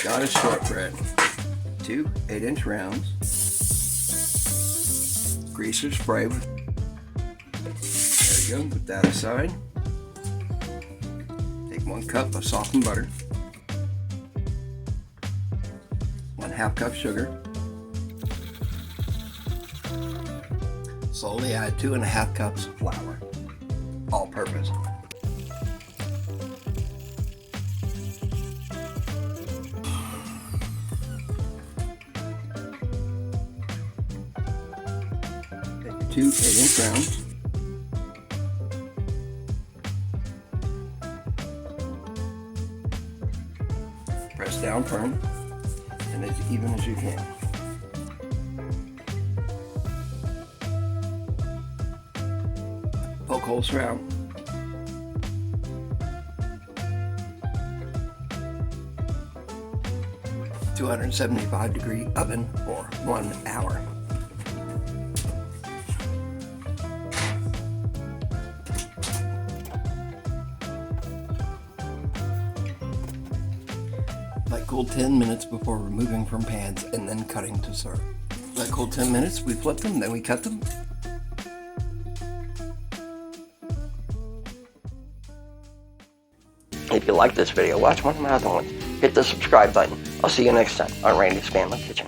got a shortbread. 2 8-inch rounds. Grease or spray with. There you go, put that aside. Take 1 cup of softened butter. 1/2 cup sugar. Slowly add 2.5 cups of flour, all purpose. Take your 2 8-inch rounds. Press down firm and as even as you can. Poke holes throughout. (275-degree) oven for 1 hour. Let cool 10 minutes before removing from pans and then cutting to serve. Let cool 10 minutes, we flip them, then we cut them. If you like this video, watch one of my other ones. Hit the subscribe button. I'll see you next time on Randy's Family Kitchen.